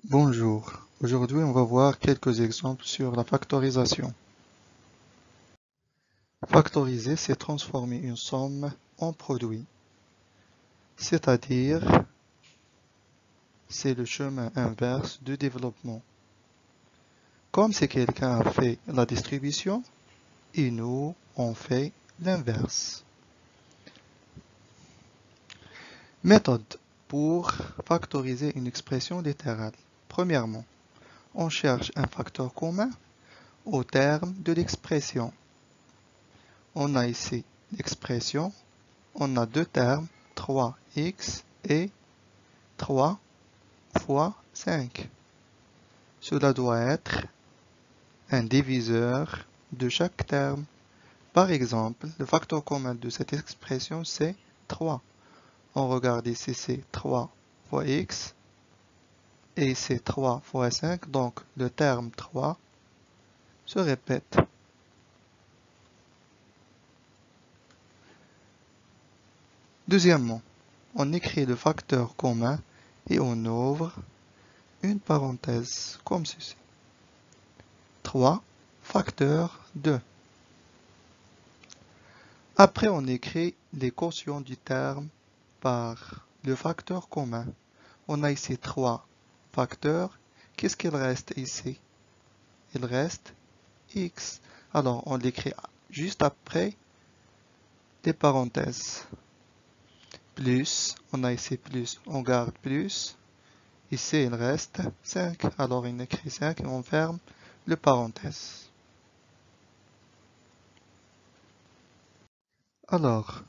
Bonjour, aujourd'hui on va voir quelques exemples sur la factorisation. Factoriser, c'est transformer une somme en produit, c'est-à-dire c'est le chemin inverse du développement. Comme si quelqu'un a fait la distribution et nous on fait l'inverse. Méthode pour factoriser une expression littérale. Premièrement, on cherche un facteur commun au terme de l'expression. On a ici l'expression, on a deux termes, 3x et 3 fois 5. Cela doit être un diviseur de chaque terme. Par exemple, le facteur commun de cette expression, c'est 3. On regarde ici, c'est 3 fois x et c'est 3 fois 5, donc le terme 3 se répète. Deuxièmement, on écrit le facteur commun et on ouvre une parenthèse comme ceci. 3 facteur 2. Après, on écrit les quotients du terme par le facteur commun. On a ici 3 facteurs. Qu'est-ce qu'il reste ici? Il reste x. Alors, on l'écrit juste après des parenthèses. Plus, on a ici plus, on garde plus. Ici, il reste 5. Alors, on écrit 5 et on ferme le parenthèse. Alors,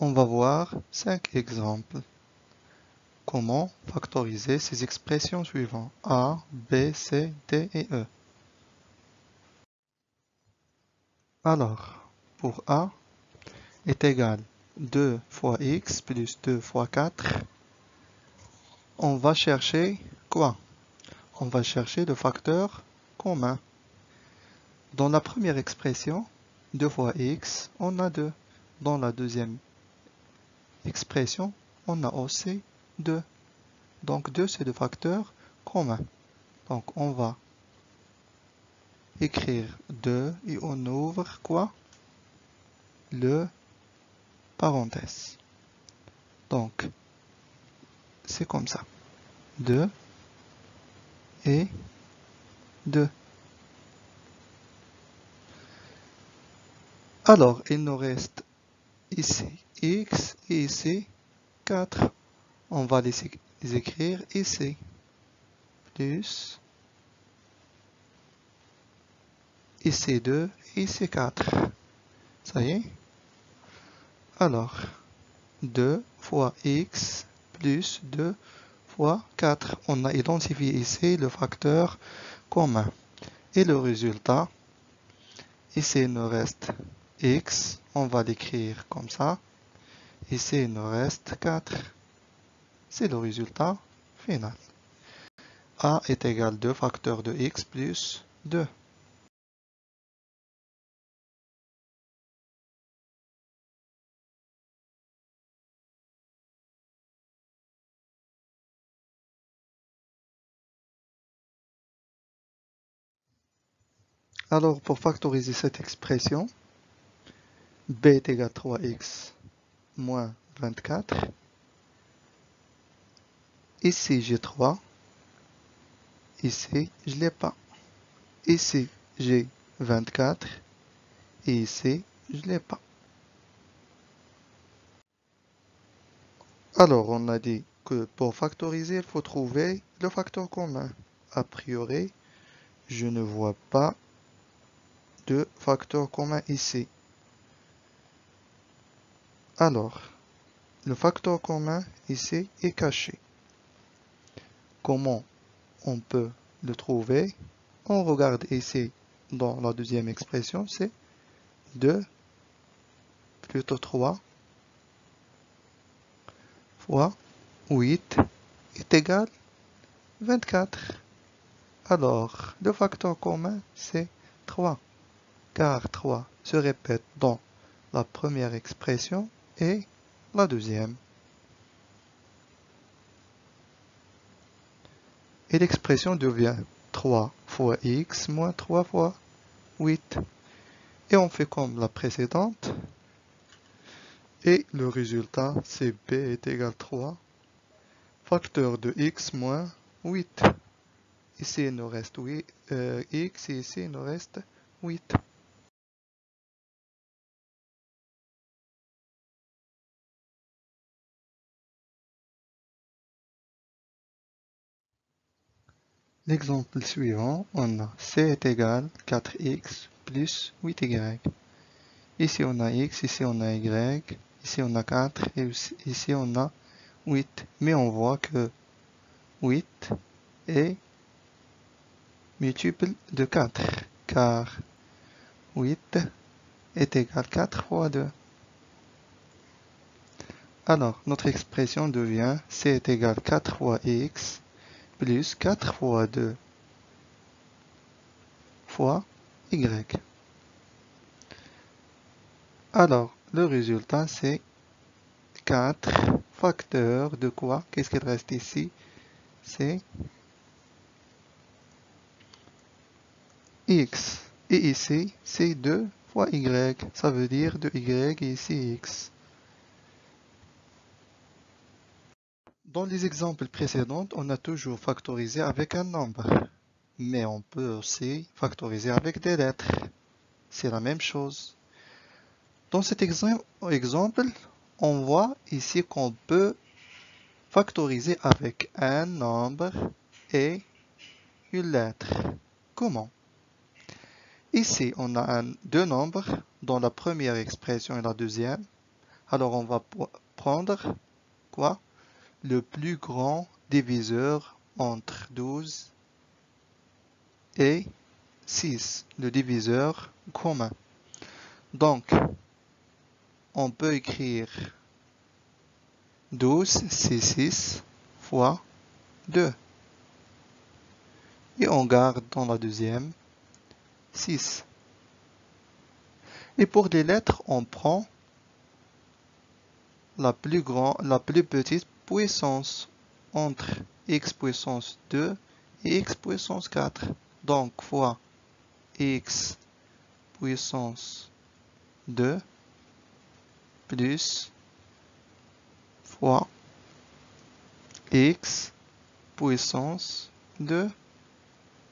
on va voir 5 exemples. Comment factoriser ces expressions suivantes a, b, c, d et e. Alors, pour a est égal 2 fois x plus 2 fois 4, on va chercher quoi? On va chercher le facteur commun. Dans la première expression, 2 fois x, on a 2. Dans la deuxième expression, on a aussi 2. Donc 2, c'est le facteur commun. Donc on va écrire 2 et on ouvre quoi? Le parenthèse. Donc, c'est comme ça. 2 et 2. Alors, il nous reste ici x et ici 4. On va les écrire ici. Plus ici 2 et ici 4. Ça y est? Alors, 2 fois x plus 2 fois 4. On a identifié ici le facteur commun. Et le résultat, ici il nous reste x, on va l'écrire comme ça. Ici il nous reste 4. C'est le résultat final. A est égal 2 facteurs de x plus 2. Alors, pour factoriser cette expression, b est égal 3x moins 24. Ici, j'ai 3. Ici, je ne l'ai pas. Ici, j'ai 24. Et ici, je ne l'ai pas. Alors, on a dit que pour factoriser, il faut trouver le facteur commun. A priori, je ne vois pas de facteur commun ici. Alors, le facteur commun ici est caché. Comment on peut le trouver? On regarde ici dans la deuxième expression, c'est 2 plutôt 3 fois 8 est égal 24. Alors, le facteur commun, c'est 3, car 3 se répète dans la première expression et la deuxième. Et l'expression devient 3 fois x moins 3 fois 8. Et on fait comme la précédente. Et le résultat, c'est b est égal à 3, facteur de x moins 8. Ici, il nous reste x et ici, il nous reste 8. L'exemple suivant, on a c est égal à 4x plus 8y. Ici, on a x, ici, on a y, ici, on a 4 et ici, on a 8. Mais on voit que 8 est multiple de 4, car 8 est égal à 4 fois 2. Alors, notre expression devient c est égal à 4 fois x plus 4 fois 2 fois y. Alors, le résultat, c'est 4 facteurs de quoi? Qu'est-ce qu'il reste ici? C'est x. Et ici, c'est 2 fois y. Ça veut dire 2y et ici x. Dans les exemples précédents, on a toujours factorisé avec un nombre. Mais on peut aussi factoriser avec des lettres. C'est la même chose. Dans cet exemple, on voit ici qu'on peut factoriser avec un nombre et une lettre. Comment? Ici, on a deux nombres dans la première expression et la deuxième. Alors, on va prendre quoi? Le plus grand diviseur entre 12 et 6, le diviseur commun. Donc, on peut écrire 12, c'est 6 fois 2. Et on garde dans la deuxième 6. Et pour les lettres, on prend la plus petite puissance entre x puissance 2 et x puissance 4. Donc, fois x puissance 2 plus fois x puissance 2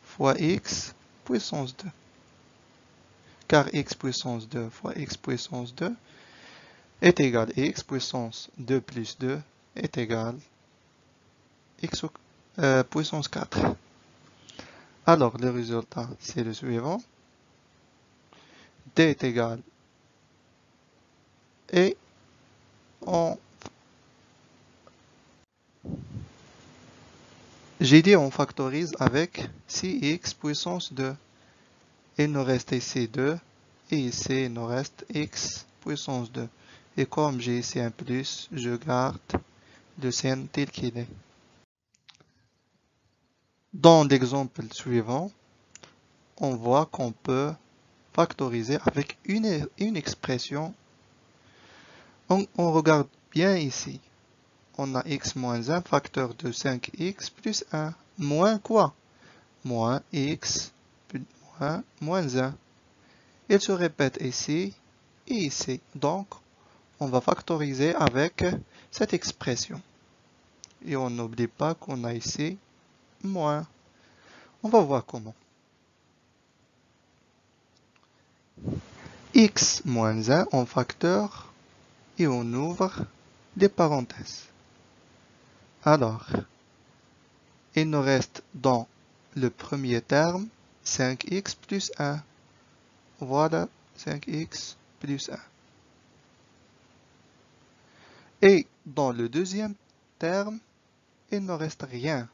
fois x puissance 2. Car x puissance 2 fois x puissance 2 est égal à x puissance 2 plus 2 est égal à x puissance 4. Alors, le résultat, c'est le suivant. D est égal et j'ai dit on factorise avec 6x puissance 2. Il nous reste ici 2 et ici il nous reste x puissance 2. Et comme j'ai ici un plus, je garde le signe tel qu'il est. Dans l'exemple suivant, on voit qu'on peut factoriser avec une expression. On regarde bien ici. On a x moins 1 facteur de 5x plus 1. Moins quoi? Moins x moins 1. Il se répète ici et ici. Donc, on va factoriser avec cette expression. Et on n'oublie pas qu'on a ici moins. On va voir comment. X moins 1 en facteur et on ouvre des parenthèses. Alors, il nous reste dans le premier terme 5x plus 1. Voilà 5x plus 1. Et dans le deuxième terme, il ne reste rien.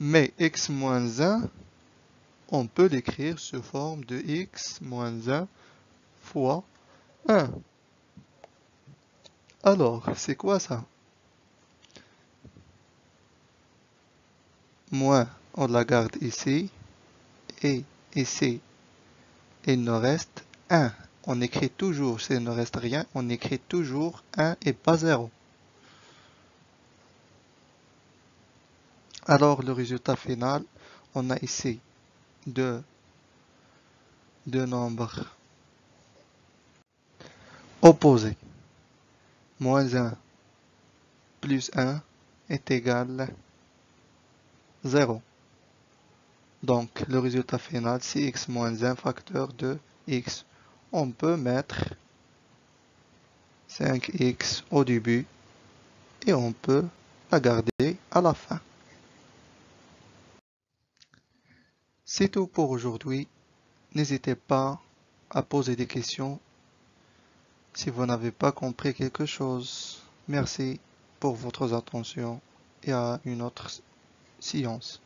Mais x moins 1, on peut l'écrire sous forme de x moins 1 fois 1. Alors, c'est quoi ça? Moins, on la garde ici. Et ici, il nous reste 1. On écrit toujours, s'il ne reste rien, on écrit toujours 1 et pas 0. Alors le résultat final, on a ici deux nombres opposés. Moins 1 plus 1 est égal à 0. Donc le résultat final, c'est x moins 1 facteur de x. On peut mettre 5x au début et on peut la garder à la fin. C'est tout pour aujourd'hui. N'hésitez pas à poser des questions si vous n'avez pas compris quelque chose. Merci pour votre attention et à une autre séance.